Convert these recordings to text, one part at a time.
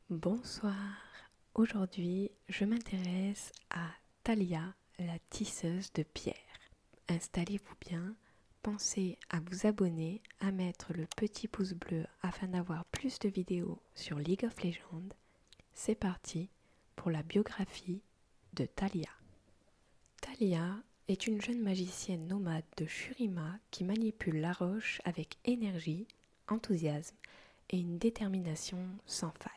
Bonsoir, aujourd'hui je m'intéresse à Thalia, la tisseuse de pierre. Installez-vous bien, pensez à vous abonner, à mettre le petit pouce bleu afin d'avoir plus de vidéos sur League of Legends. C'est parti pour la biographie de Thalia. Thalia est une jeune magicienne nomade de Shurima qui manipule la roche avec énergie, enthousiasme et une détermination sans faille.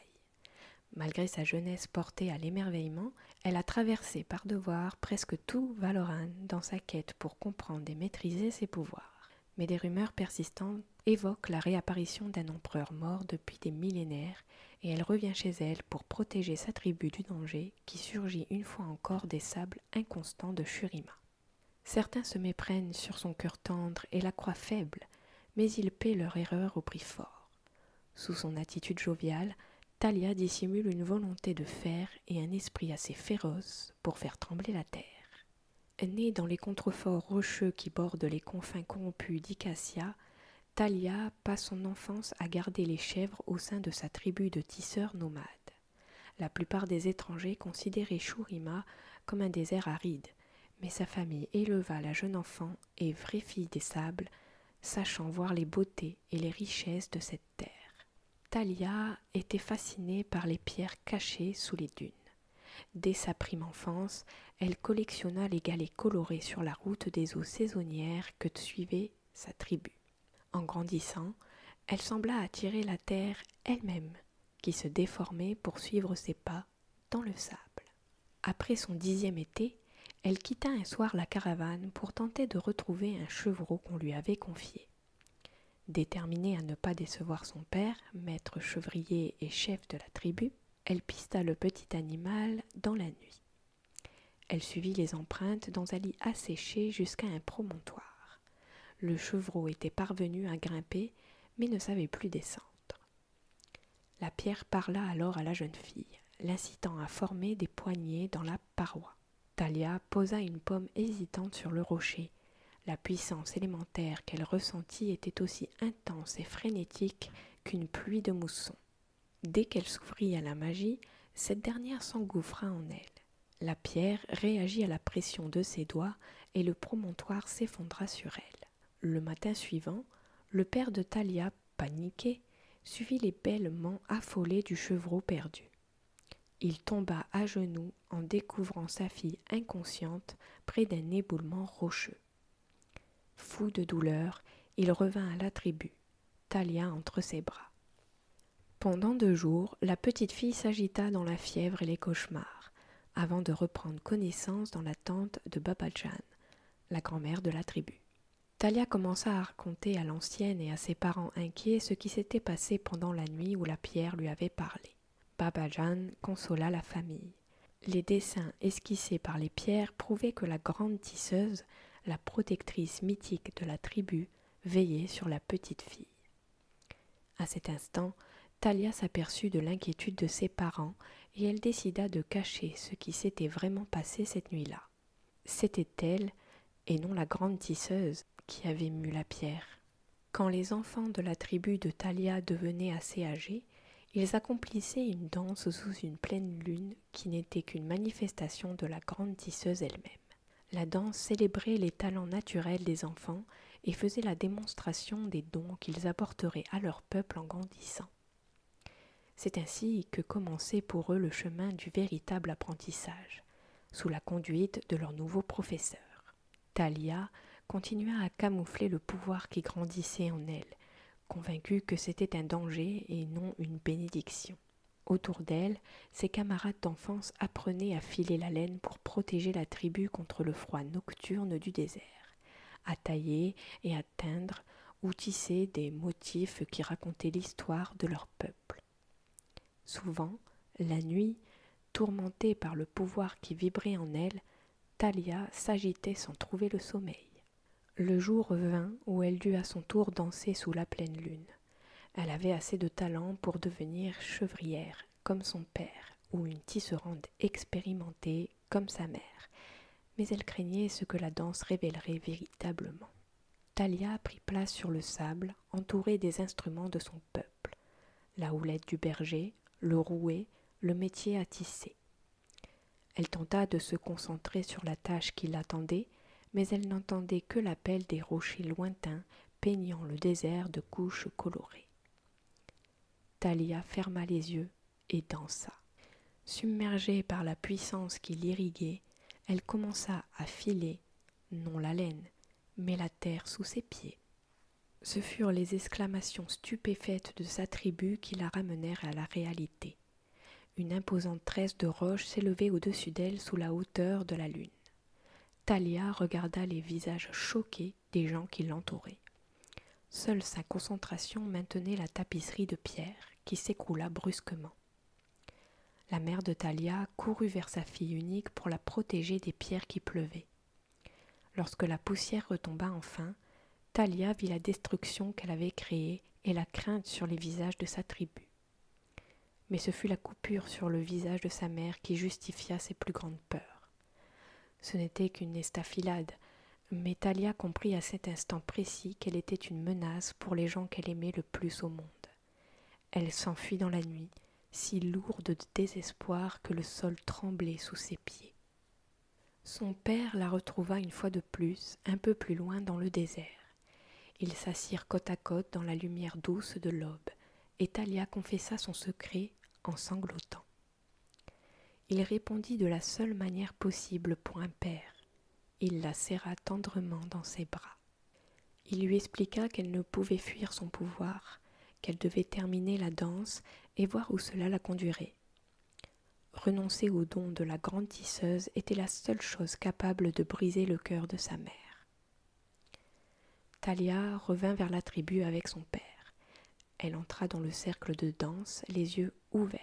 Malgré sa jeunesse portée à l'émerveillement, elle a traversé par devoir presque tout Valoran dans sa quête pour comprendre et maîtriser ses pouvoirs. Mais des rumeurs persistantes évoquent la réapparition d'un empereur mort depuis des millénaires et elle revient chez elle pour protéger sa tribu du danger qui surgit une fois encore des sables inconstants de Shurima. Certains se méprennent sur son cœur tendre et la croient faible, mais ils paient leur erreur au prix fort. Sous son attitude joviale, Thalia dissimule une volonté de fer et un esprit assez féroce pour faire trembler la terre. Née dans les contreforts rocheux qui bordent les confins corrompus d'Icassia, Thalia passe son enfance à garder les chèvres au sein de sa tribu de tisseurs nomades. La plupart des étrangers considéraient Shurima comme un désert aride, mais sa famille éleva la jeune enfant et vraie fille des sables, sachant voir les beautés et les richesses de cette terre. Thalia était fascinée par les pierres cachées sous les dunes. Dès sa prime enfance, elle collectionna les galets colorés sur la route des eaux saisonnières que suivait sa tribu. En grandissant, elle sembla attirer la terre elle-même, qui se déformait pour suivre ses pas dans le sable. Après son 10e été, elle quitta un soir la caravane pour tenter de retrouver un chevreau qu'on lui avait confié. Déterminée à ne pas décevoir son père, maître chevrier et chef de la tribu, elle pista le petit animal dans la nuit. Elle suivit les empreintes dans un lit asséché jusqu'à un promontoire. Le chevreau était parvenu à grimper, mais ne savait plus descendre. La pierre parla alors à la jeune fille, l'incitant à former des poignées dans la paroi. Thalia posa une paume hésitante sur le rocher. La puissance élémentaire qu'elle ressentit était aussi intense et frénétique qu'une pluie de mousson. Dès qu'elle s'ouvrit à la magie, cette dernière s'engouffra en elle. La pierre réagit à la pression de ses doigts et le promontoire s'effondra sur elle. Le matin suivant, le père de Thalia, paniqué, suivit les bêlements affolés du chevreau perdu. Il tomba à genoux en découvrant sa fille inconsciente près d'un éboulement rocheux. Fou de douleur, il revint à la tribu, Thalia entre ses bras. Pendant 2 jours, la petite fille s'agita dans la fièvre et les cauchemars, avant de reprendre connaissance dans la tente de Babajan, la grand-mère de la tribu. Thalia commença à raconter à l'ancienne et à ses parents inquiets ce qui s'était passé pendant la nuit où la pierre lui avait parlé. Babajan consola la famille. Les dessins esquissés par les pierres prouvaient que la grande tisseuse, la protectrice mythique de la tribu, veillait sur la petite fille. À cet instant, Thalia s'aperçut de l'inquiétude de ses parents et elle décida de cacher ce qui s'était vraiment passé cette nuit-là. C'était elle, et non la grande tisseuse, qui avait mu la pierre. Quand les enfants de la tribu de Thalia devenaient assez âgés, ils accomplissaient une danse sous une pleine lune qui n'était qu'une manifestation de la grande tisseuse elle-même. La danse célébrait les talents naturels des enfants et faisait la démonstration des dons qu'ils apporteraient à leur peuple en grandissant. C'est ainsi que commençait pour eux le chemin du véritable apprentissage, sous la conduite de leur nouveau professeur. Thalia continua à camoufler le pouvoir qui grandissait en elle, convaincue que c'était un danger et non une bénédiction. Autour d'elle, ses camarades d'enfance apprenaient à filer la laine pour protéger la tribu contre le froid nocturne du désert, à tailler et à teindre ou tisser des motifs qui racontaient l'histoire de leur peuple. Souvent, la nuit, tourmentée par le pouvoir qui vibrait en elle, Thalia s'agitait sans trouver le sommeil. Le jour vint où elle dut à son tour danser sous la pleine lune. Elle avait assez de talent pour devenir chevrière, comme son père, ou une tisserande expérimentée, comme sa mère, mais elle craignait ce que la danse révélerait véritablement. Thalia prit place sur le sable, entourée des instruments de son peuple, la houlette du berger, le rouet, le métier à tisser. Elle tenta de se concentrer sur la tâche qui l'attendait, mais elle n'entendait que l'appel des rochers lointains peignant le désert de couches colorées. Thalia ferma les yeux et dansa. Submergée par la puissance qui l'irriguait, elle commença à filer, non la laine, mais la terre sous ses pieds. Ce furent les exclamations stupéfaites de sa tribu qui la ramenèrent à la réalité. Une imposante tresse de roches s'élevait au-dessus d'elle sous la hauteur de la lune. Thalia regarda les visages choqués des gens qui l'entouraient. Seule sa concentration maintenait la tapisserie de pierre qui s'écroula brusquement. La mère de Thalia courut vers sa fille unique pour la protéger des pierres qui pleuvaient. Lorsque la poussière retomba enfin, Thalia vit la destruction qu'elle avait créée et la crainte sur les visages de sa tribu. Mais ce fut la coupure sur le visage de sa mère qui justifia ses plus grandes peurs. Ce n'était qu'une estafilade, mais Thalia comprit à cet instant précis qu'elle était une menace pour les gens qu'elle aimait le plus au monde. Elle s'enfuit dans la nuit, si lourde de désespoir que le sol tremblait sous ses pieds. Son père la retrouva une fois de plus, un peu plus loin dans le désert. Ils s'assirent côte à côte dans la lumière douce de l'aube, et Thalia confessa son secret en sanglotant. Il répondit de la seule manière possible pour un père. Il la serra tendrement dans ses bras. Il lui expliqua qu'elle ne pouvait fuir son pouvoir, qu'elle devait terminer la danse et voir où cela la conduirait. Renoncer au don de la grande tisseuse était la seule chose capable de briser le cœur de sa mère. Thalia revint vers la tribu avec son père. Elle entra dans le cercle de danse, les yeux ouverts.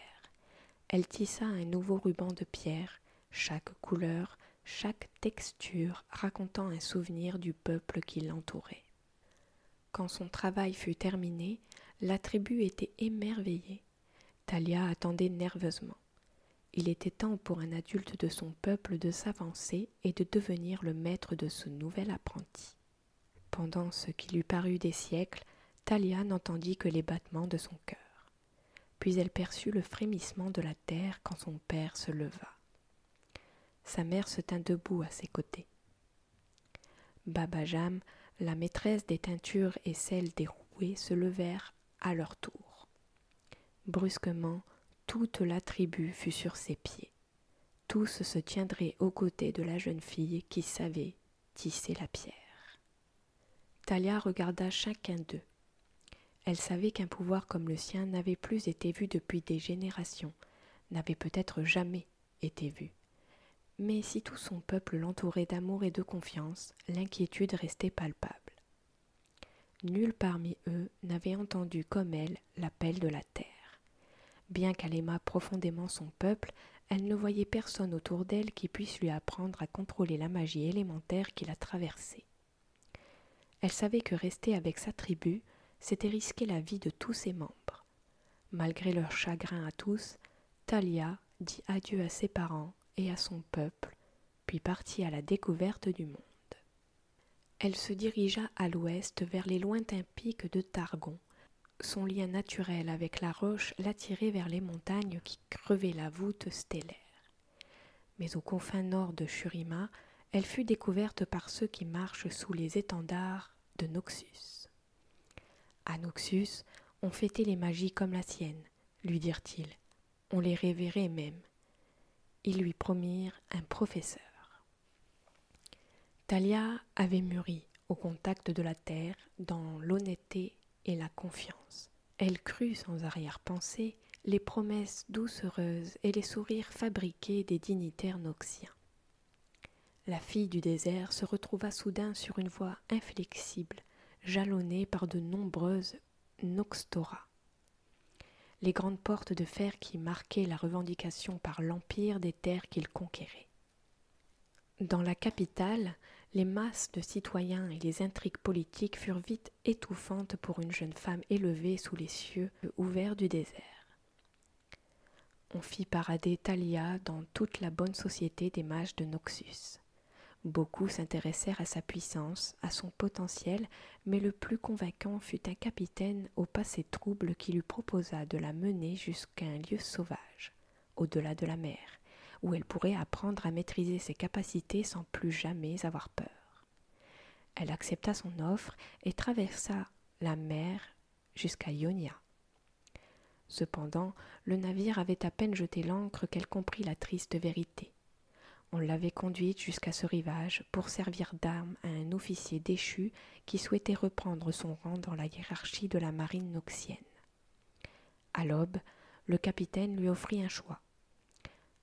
Elle tissa un nouveau ruban de pierre, chaque couleur, chaque texture racontant un souvenir du peuple qui l'entourait. Quand son travail fut terminé, la tribu était émerveillée. Thalia attendait nerveusement. Il était temps pour un adulte de son peuple de s'avancer et de devenir le maître de ce nouvel apprenti. Pendant ce qui lui parut des siècles, Thalia n'entendit que les battements de son cœur. Puis elle perçut le frémissement de la terre quand son père se leva. Sa mère se tint debout à ses côtés. Baba Jam, la maîtresse des teintures et celle des rouets se levèrent à leur tour. Brusquement, toute la tribu fut sur ses pieds. Tous se tiendraient aux côtés de la jeune fille qui savait tisser la pierre. Thalia regarda chacun d'eux. Elle savait qu'un pouvoir comme le sien n'avait plus été vu depuis des générations, n'avait peut-être jamais été vu. Mais si tout son peuple l'entourait d'amour et de confiance, l'inquiétude restait palpable. Nul parmi eux n'avait entendu comme elle l'appel de la terre. Bien qu'elle aimât profondément son peuple, elle ne voyait personne autour d'elle qui puisse lui apprendre à contrôler la magie élémentaire qui la traversait. Elle savait que rester avec sa tribu, c'était risquer la vie de tous ses membres. Malgré leur chagrin à tous, Thalia dit adieu à ses parents et à son peuple, puis partit à la découverte du monde. Elle se dirigea à l'ouest vers les lointains pics de Targon. Son lien naturel avec la roche l'attirait vers les montagnes qui crevaient la voûte stellaire. Mais aux confins nord de Shurima, elle fut découverte par ceux qui marchent sous les étendards de Noxus. À Noxus, on fêtait les magies comme la sienne, lui dirent-ils. On les révérait même. Ils lui promirent un professeur. Thalia avait mûri au contact de la terre dans l'honnêteté et la confiance. Elle crut sans arrière-pensée les promesses doucereuses et les sourires fabriqués des dignitaires noxiens. La fille du désert se retrouva soudain sur une voie inflexible, jalonnée par de nombreuses noxtoras. Les grandes portes de fer qui marquaient la revendication par l'empire des terres qu'il conquérait. Dans la capitale, les masses de citoyens et les intrigues politiques furent vite étouffantes pour une jeune femme élevée sous les cieux ouverts du désert. On fit parader Thalia dans toute la bonne société des mages de Noxus. Beaucoup s'intéressèrent à sa puissance, à son potentiel, mais le plus convaincant fut un capitaine au passé trouble qui lui proposa de la mener jusqu'à un lieu sauvage, au-delà de la mer, où elle pourrait apprendre à maîtriser ses capacités sans plus jamais avoir peur. Elle accepta son offre et traversa la mer jusqu'à Ionia. Cependant, le navire avait à peine jeté l'ancre qu'elle comprit la triste vérité. On l'avait conduite jusqu'à ce rivage pour servir d'arme à un officier déchu qui souhaitait reprendre son rang dans la hiérarchie de la marine noxienne. À l'aube, le capitaine lui offrit un choix: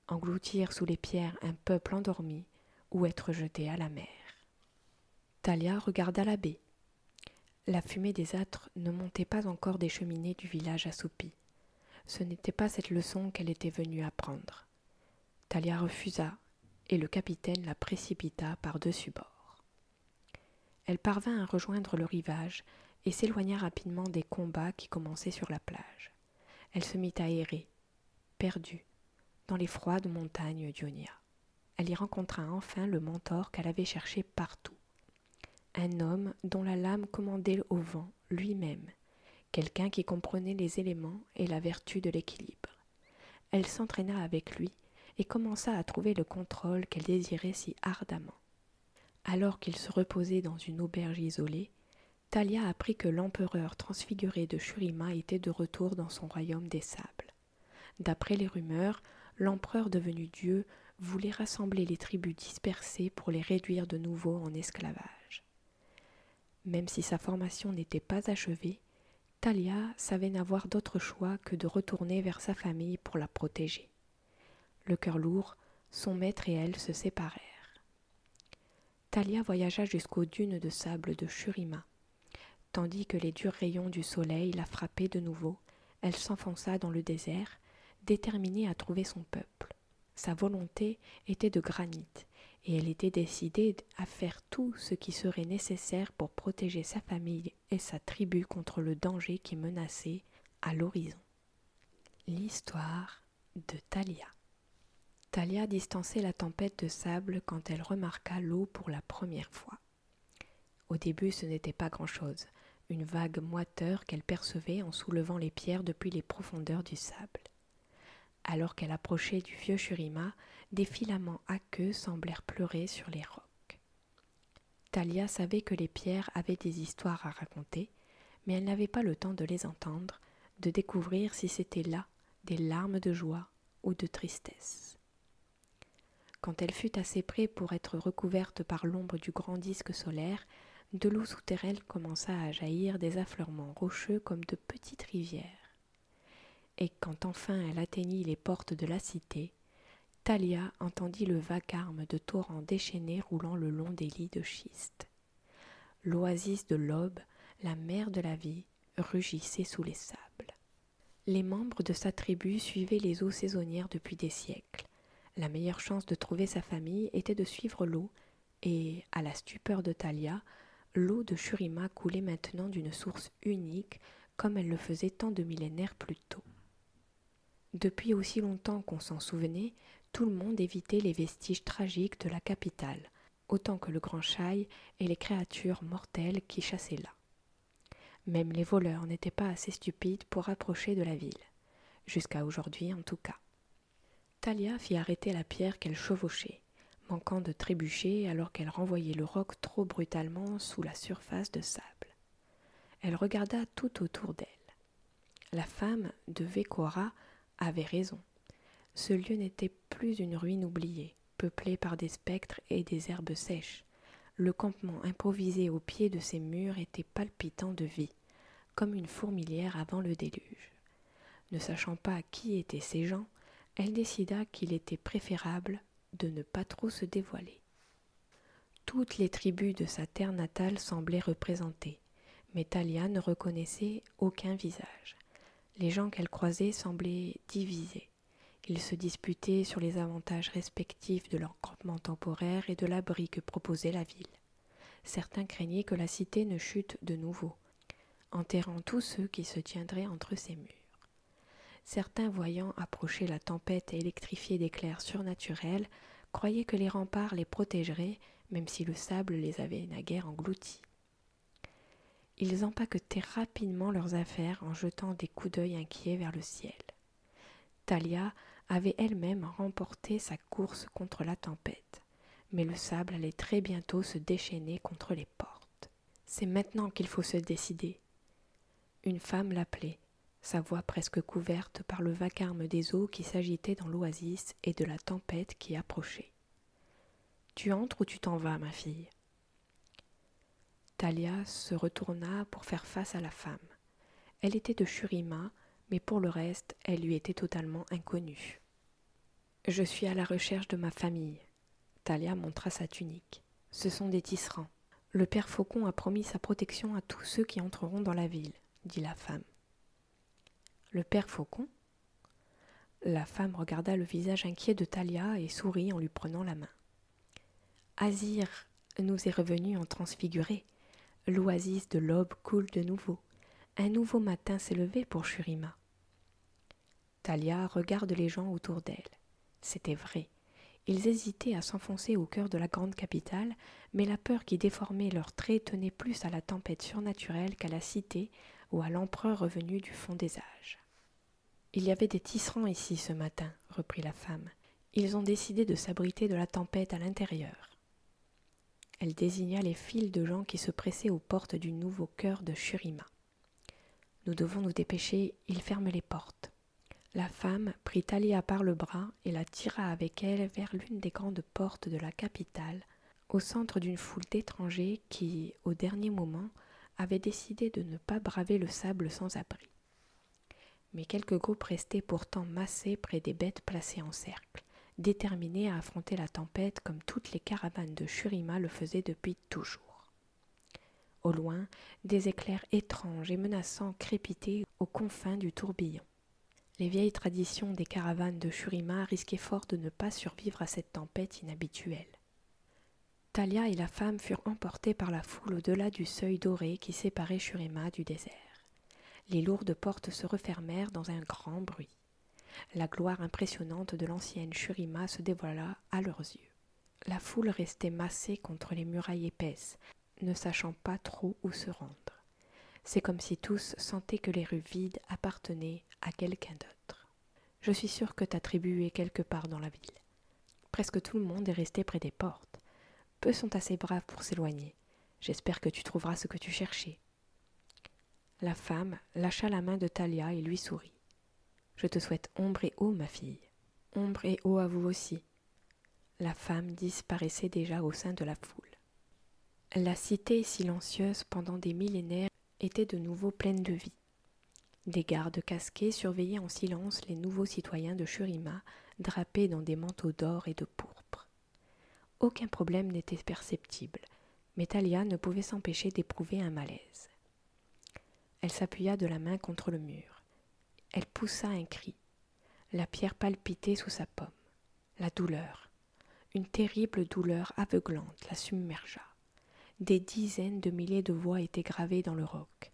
engloutir sous les pierres un peuple endormi ou être jeté à la mer. Thalia regarda la baie. La fumée des âtres ne montait pas encore des cheminées du village assoupi. Ce n'était pas cette leçon qu'elle était venue apprendre. Thalia refusa, et le capitaine la précipita par-dessus bord. Elle parvint à rejoindre le rivage et s'éloigna rapidement des combats qui commençaient sur la plage. Elle se mit à errer, perdue, dans les froides montagnes d'Ionia. Elle y rencontra enfin le mentor qu'elle avait cherché partout. Un homme dont la lame commandait au vent lui-même, quelqu'un qui comprenait les éléments et la vertu de l'équilibre. Elle s'entraîna avec lui et commença à trouver le contrôle qu'elle désirait si ardemment. Alors qu'il se reposait dans une auberge isolée, Thalia apprit que l'empereur transfiguré de Shurima était de retour dans son royaume des sables. D'après les rumeurs, l'empereur devenu Dieu voulait rassembler les tribus dispersées pour les réduire de nouveau en esclavage. Même si sa formation n'était pas achevée, Thalia savait n'avoir d'autre choix que de retourner vers sa famille pour la protéger. Le cœur lourd, son maître et elle se séparèrent. Thalia voyagea jusqu'aux dunes de sable de Shurima. Tandis que les durs rayons du soleil la frappaient de nouveau, elle s'enfonça dans le désert, déterminée à trouver son peuple. Sa volonté était de granit, et elle était décidée à faire tout ce qui serait nécessaire pour protéger sa famille et sa tribu contre le danger qui menaçait à l'horizon. L'histoire de Thalia. Thalia distançait la tempête de sable quand elle remarqua l'eau pour la première fois. Au début, ce n'était pas grand-chose, une vague moiteur qu'elle percevait en soulevant les pierres depuis les profondeurs du sable. Alors qu'elle approchait du vieux Shurima, des filaments aqueux semblèrent pleurer sur les rocs. Thalia savait que les pierres avaient des histoires à raconter, mais elle n'avait pas le temps de les entendre, de découvrir si c'était là des larmes de joie ou de tristesse. Quand elle fut assez près pour être recouverte par l'ombre du grand disque solaire, de l'eau souterraine commença à jaillir des affleurements rocheux comme de petites rivières. Et quand enfin elle atteignit les portes de la cité, Thalia entendit le vacarme de torrents déchaînés roulant le long des lits de schiste. L'oasis de l'aube, la mer de la vie, rugissait sous les sables. Les membres de sa tribu suivaient les eaux saisonnières depuis des siècles. La meilleure chance de trouver sa famille était de suivre l'eau, et, à la stupeur de Thalia, l'eau de Shurima coulait maintenant d'une source unique, comme elle le faisait tant de millénaires plus tôt. Depuis aussi longtemps qu'on s'en souvenait, tout le monde évitait les vestiges tragiques de la capitale, autant que le grand Shai et les créatures mortelles qui chassaient là. Même les voleurs n'étaient pas assez stupides pour approcher de la ville, jusqu'à aujourd'hui en tout cas. Thalia fit arrêter la pierre qu'elle chevauchait, manquant de trébucher alors qu'elle renvoyait le roc trop brutalement sous la surface de sable. Elle regarda tout autour d'elle. La femme de Vekora avait raison. Ce lieu n'était plus une ruine oubliée, peuplée par des spectres et des herbes sèches. Le campement improvisé au pied de ces murs était palpitant de vie, comme une fourmilière avant le déluge. Ne sachant pas qui étaient ces gens, elle décida qu'il était préférable de ne pas trop se dévoiler. Toutes les tribus de sa terre natale semblaient représentées, mais Thalia ne reconnaissait aucun visage. Les gens qu'elle croisait semblaient divisés. Ils se disputaient sur les avantages respectifs de leur campement temporaire et de l'abri que proposait la ville. Certains craignaient que la cité ne chute de nouveau, enterrant tous ceux qui se tiendraient entre ses murs. Certains, voyant approcher la tempête électrifiée d'éclairs surnaturels, croyaient que les remparts les protégeraient, même si le sable les avait naguère engloutis. Ils empaquetaient rapidement leurs affaires en jetant des coups d'œil inquiets vers le ciel. Thalia avait elle-même remporté sa course contre la tempête, mais le sable allait très bientôt se déchaîner contre les portes. C'est maintenant qu'il faut se décider. Une femme l'appelait, sa voix presque couverte par le vacarme des eaux qui s'agitaient dans l'oasis et de la tempête qui approchait. « Tu entres ou tu t'en vas, ma fille ?» Thalia se retourna pour faire face à la femme. Elle était de Shurima, mais pour le reste, elle lui était totalement inconnue. « Je suis à la recherche de ma famille. » Thalia montra sa tunique. « Ce sont des tisserands. Le père Faucon a promis sa protection à tous ceux qui entreront dans la ville, » dit la femme. « Le père Faucon ?» La femme regarda le visage inquiet de Thalia et sourit en lui prenant la main. « Azir nous est revenu en transfiguré. L'oasis de l'aube coule de nouveau. Un nouveau matin s'est levé pour Shurima. » Thalia regarde les gens autour d'elle. C'était vrai. Ils hésitaient à s'enfoncer au cœur de la grande capitale, mais la peur qui déformait leurs traits tenait plus à la tempête surnaturelle qu'à la cité ou à l'empereur revenu du fond des âges. « Il y avait des tisserands ici ce matin, » reprit la femme. « Ils ont décidé de s'abriter de la tempête à l'intérieur. » Elle désigna les files de gens qui se pressaient aux portes du nouveau cœur de Shurima. « Nous devons nous dépêcher, ils ferment les portes. » La femme prit Thalia par le bras et la tira avec elle vers l'une des grandes portes de la capitale, au centre d'une foule d'étrangers qui, au dernier moment, avaient décidé de ne pas braver le sable sans abri. Mais quelques groupes restaient pourtant massés près des bêtes placées en cercle, déterminés à affronter la tempête comme toutes les caravanes de Shurima le faisaient depuis toujours. Au loin, des éclairs étranges et menaçants crépitaient aux confins du tourbillon. Les vieilles traditions des caravanes de Shurima risquaient fort de ne pas survivre à cette tempête inhabituelle. Thalia et la femme furent emportées par la foule au-delà du seuil doré qui séparait Shurima du désert. Les lourdes portes se refermèrent dans un grand bruit. La gloire impressionnante de l'ancienne Shurima se dévoila à leurs yeux. La foule restait massée contre les murailles épaisses, ne sachant pas trop où se rendre. C'est comme si tous sentaient que les rues vides appartenaient à quelqu'un d'autre. Je suis sûre que ta tribu est quelque part dans la ville. Presque tout le monde est resté près des portes. Peu sont assez braves pour s'éloigner. J'espère que tu trouveras ce que tu cherchais. La femme lâcha la main de Thalia et lui sourit. Je te souhaite ombre et eau, ma fille. Ombre et eau à vous aussi. La femme disparaissait déjà au sein de la foule. La cité silencieuse pendant des millénaires était de nouveau pleine de vie. Des gardes casqués surveillaient en silence les nouveaux citoyens de Shurima, drapés dans des manteaux d'or et de pourpre. Aucun problème n'était perceptible, mais Thalia ne pouvait s'empêcher d'éprouver un malaise. Elle s'appuya de la main contre le mur. Elle poussa un cri. La pierre palpitait sous sa paume. La douleur, une terrible douleur aveuglante la submergea. Des dizaines de milliers de voix étaient gravées dans le roc.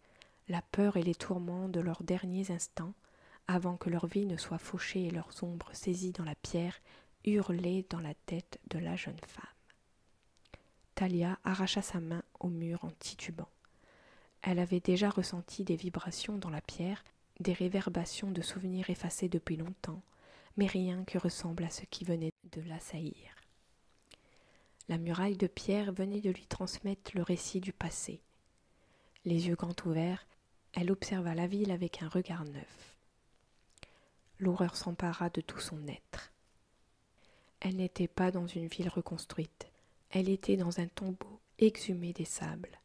La peur et les tourments de leurs derniers instants, avant que leur vie ne soit fauchée et leurs ombres saisies dans la pierre, hurlaient dans la tête de la jeune femme. Thalia arracha sa main au mur en titubant. Elle avait déjà ressenti des vibrations dans la pierre, des réverbations de souvenirs effacés depuis longtemps, mais rien qui ressemble à ce qui venait de l'assaillir. La muraille de pierre venait de lui transmettre le récit du passé. Les yeux grands ouverts, elle observa la ville avec un regard neuf. L'horreur s'empara de tout son être. Elle n'était pas dans une ville reconstruite, elle était dans un tombeau exhumé des sables.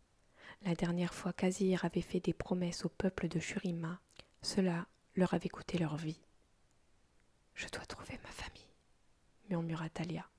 La dernière fois qu'Azir avait fait des promesses au peuple de Shurima, cela leur avait coûté leur vie. « Je dois trouver ma famille », murmura Thalia.